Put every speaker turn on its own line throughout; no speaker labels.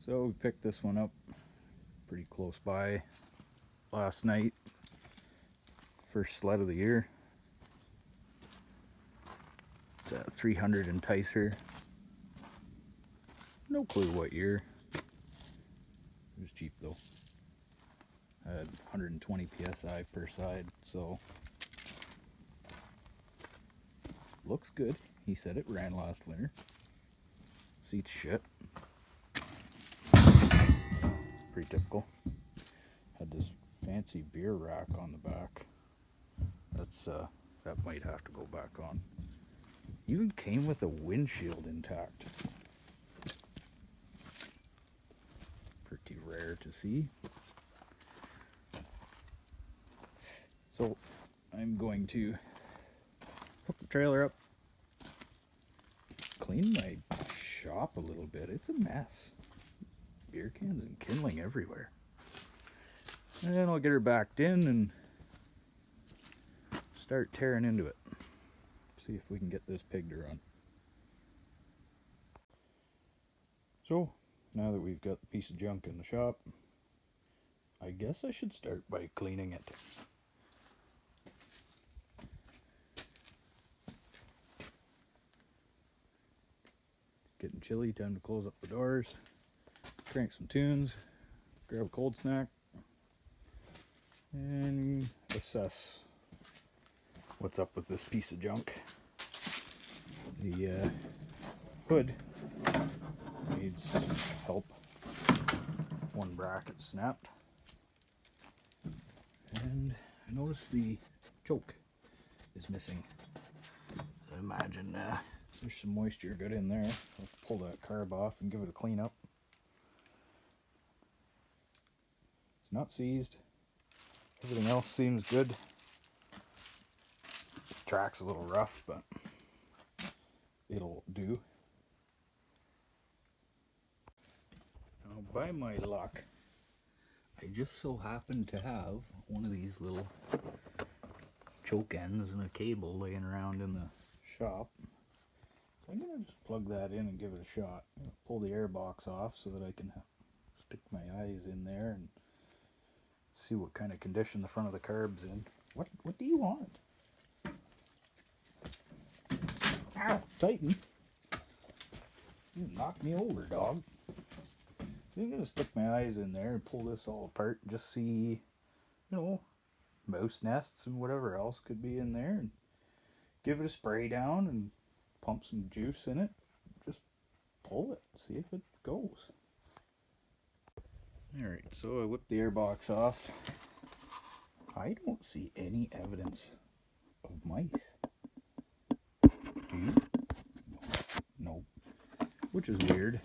So we picked this one up pretty close by last night. First sled of the year. It's a 300 enticer. No clue what year. It was cheap though. Had 120 psi per side, so looks good. He said it ran last winter. Seats shit. Pretty typical. Had this fancy beer rack on the back. That might have to go back on. Even came with a windshield intact. Pretty rare to see. So I'm going to hook the trailer up, clean my shop a little bit. It's a mess. Beer cans and kindling everywhere. And then I'll get her backed in and start tearing into it. See if we can get this pig to run. So now that we've got the piece of junk in the shop, I guess I should start by cleaning it. Getting chilly, time to close up the doors, crank some tunes, grab a cold snack, and assess what's up with this piece of junk. The hood needs help. One bracket snapped, and I noticed the choke is missing. I imagine there's some moisture good in there. I'll pull that carb off and give it a clean up. It's not seized. Everything else seems good. Track's a little rough, but it'll do. Now, by my luck, I just so happen to have one of these little choke ends and a cable laying around in the shop. So I'm going to just plug that in and give it a shot. Pull the air box off so that I can stick my eyes in there and see what kind of condition the front of the carb's in. What do you want? Ow, tighten. You knocked me over, dog. I'm going to stick my eyes in there and pull this all apart and just see, mouse nests and whatever else could be in there, and give it a spray down and pump some juice in it. Just pull it, see if it goes. Alright, so I whipped the air box off. I don't see any evidence of mice. Do you? No. Which is weird.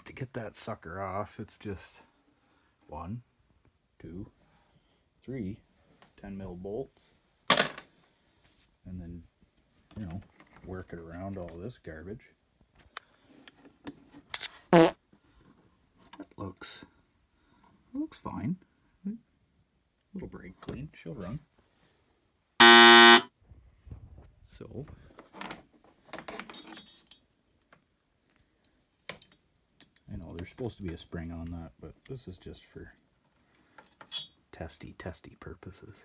To get that sucker off, it's just 1, 2, 3 10mm bolts. And then, work it around all this garbage. Looks fine. Little brake clean, she'll run. So I know there's supposed to be a spring on that, but this is just for testy purposes.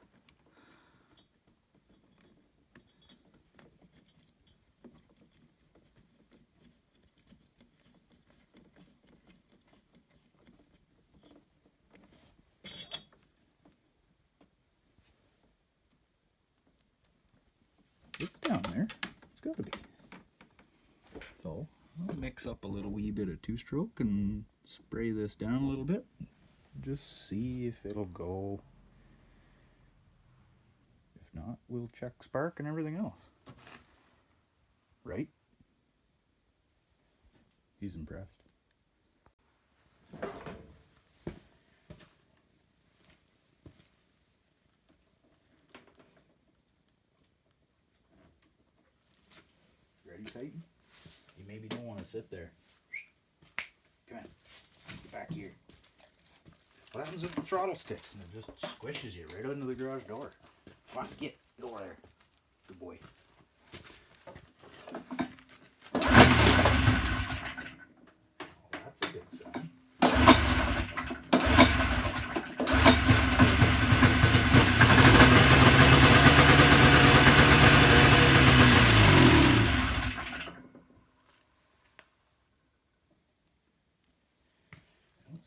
It's down there. It's got to be. So I'll mix up a wee bit of two-stroke and spray this down a little bit. Just see if it'll go. If not, we'll check spark and everything else. Right? He's impressed. Ready, Titan? You maybe don't want to sit there. Come on. Get back here. What happens if the throttle sticks and it just squishes you right under the garage door? Come on, get over there. Good boy.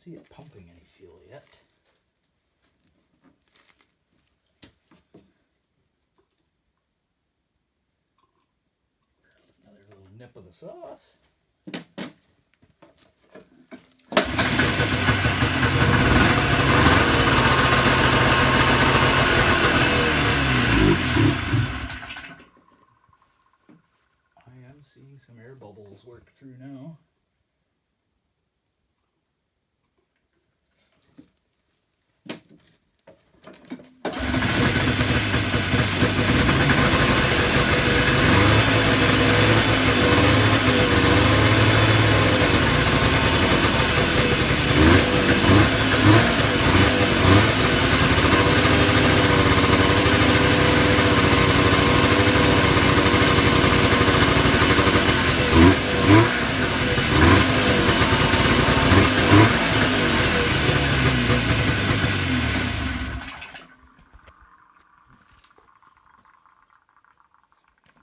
see it pumping any fuel yet. Another little nip of the sauce. I am seeing some air bubbles work through now.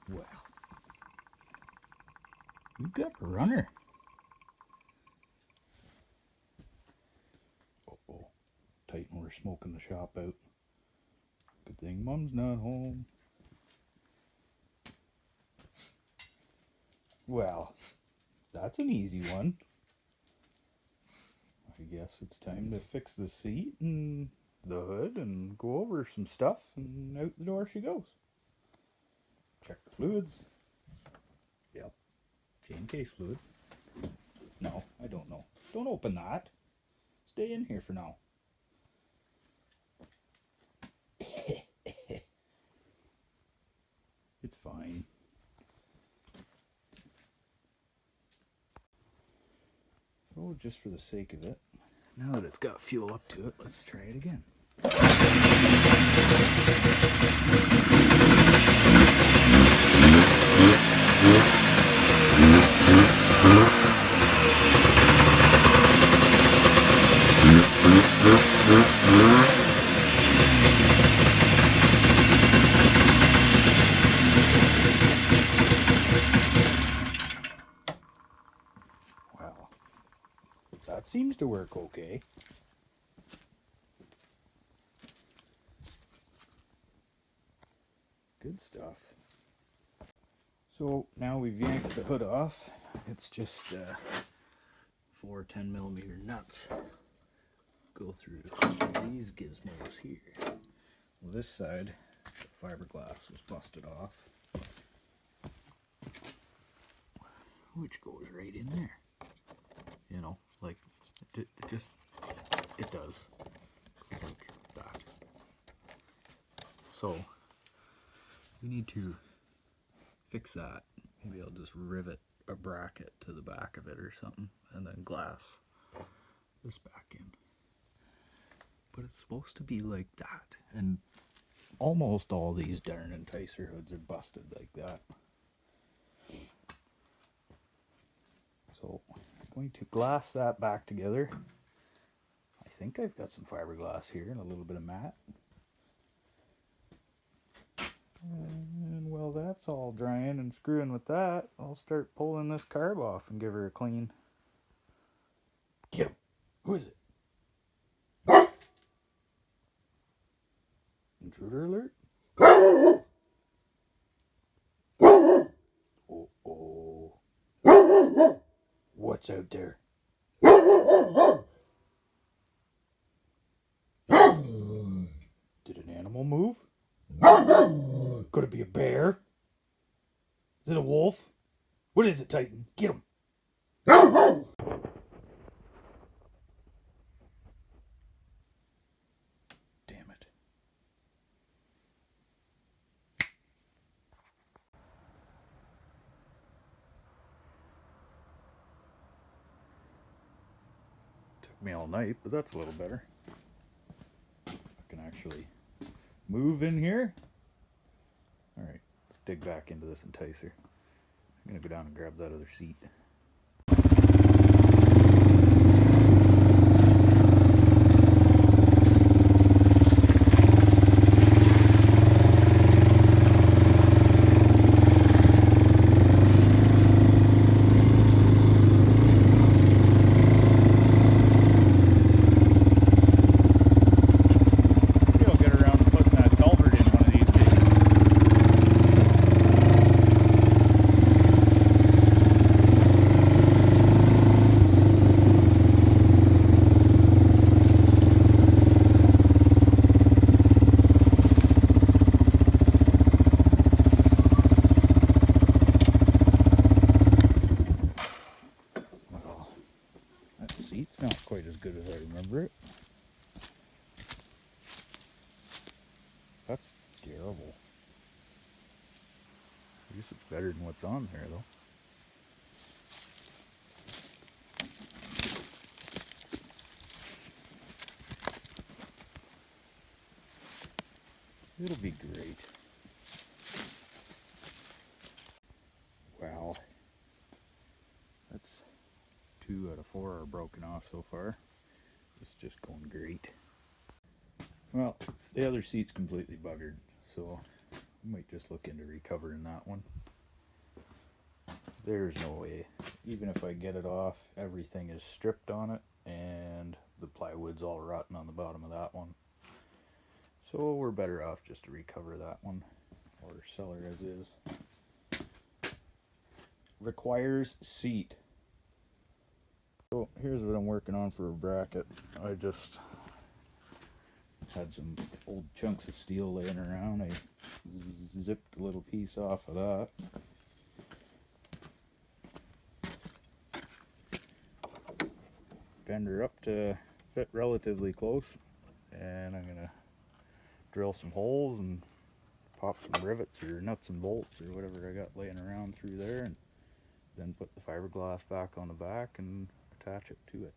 Well, you got a runner. Uh-oh. Titan, we're smoking the shop out. Good thing Mom's not home. Well, that's an easy one. I guess it's time to fix the seat and the hood and go over some stuff, and out the door she goes. Check the fluids. Yep. Chain case fluid. No, I don't know. Don't open that. Stay in here for now. It's fine. So just for the sake of it, now that it's got fuel up to it, let's try it again. Well, that seems to work okay. Good stuff. So now we've yanked the hood off. It's just 4 10mm nuts go through these gizmos here. Well, this side, the fiberglass was busted off, which goes right in there. You know, like it does. Goes like that. So we need to fix that. Maybe I'll just rivet a bracket to the back of it or something, and then glass this back in. But it's supposed to be like that, and almost all these darn enticer hoods are busted like that. So I'm going to glass that back together. I think I've got some fiberglass here and a little bit of matte. And while that's all drying and screwing with that, I'll start pulling this carb off and give her a clean. Get him! Who is it? Intruder alert? Oh. What's out there? Did an animal move? Could it be a bear? Is it a wolf? What is it, Titan? Get him! Damn it. Took me all night, but that's a little better. I can actually move in here. Alright, let's dig back into this enticer. I'm going to go down and grab that other seat. Not quite as good as I remember it. That's terrible. I guess it's better than what's on there though. It'll be great. Wow. That's 2 out of 4 are broken off so far. This is just going great. Well, the other seat's completely buggered, so I might just look into recovering that one. There's no way. Even if I get it off, everything is stripped on it, and the plywood's all rotten on the bottom of that one. So we're better off just to recover that one, or sell her as is. Requires seat. So here's what I'm working on for a bracket. I just had some old chunks of steel laying around. I zipped a little piece off of that. Bend her up to fit relatively close, and I'm gonna drill some holes and pop some rivets or nuts and bolts or whatever I got laying around through there, and then put the fiberglass back on the back and attach it to it.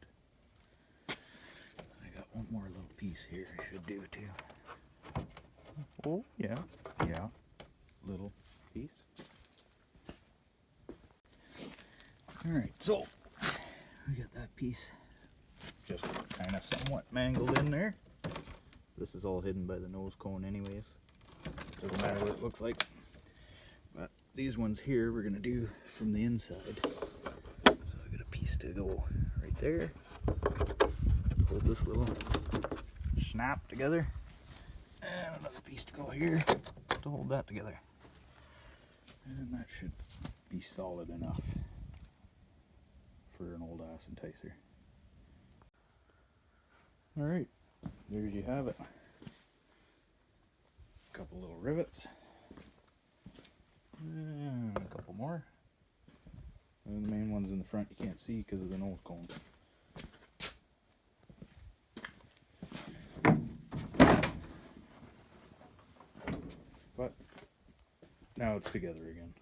I got one more little piece here I should do too. Oh yeah, little piece. Alright, so we got that piece just kind of somewhat mangled in there. This is all hidden by the nose cone anyways. Doesn't matter what it looks like. But these ones here we're going to do from the inside. So I got a piece to go right there. Hold this little snap together. And another piece to go here to hold that together. And that should be solid enough for an old ass enticer. Alright, there you have it. A couple little rivets. And a couple more. And the main one's in the front you can't see because of the nose cone. But now it's together again.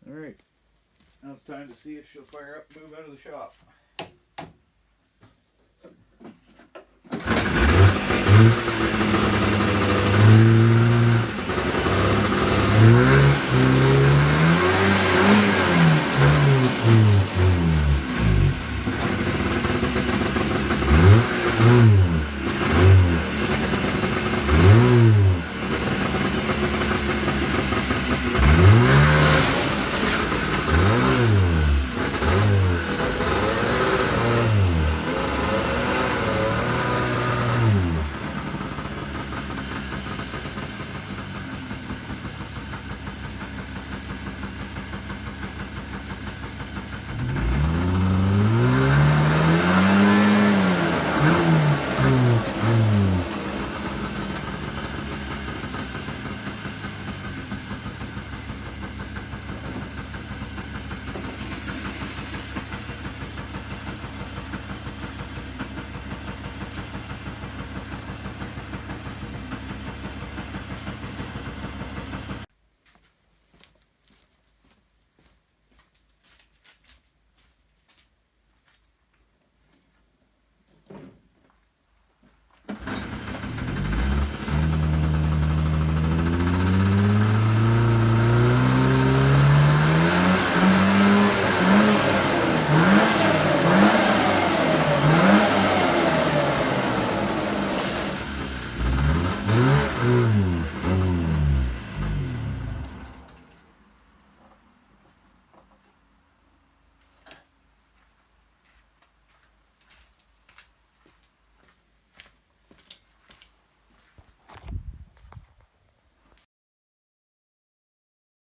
Alright, now it's time to see if she'll fire up and move out of the shop.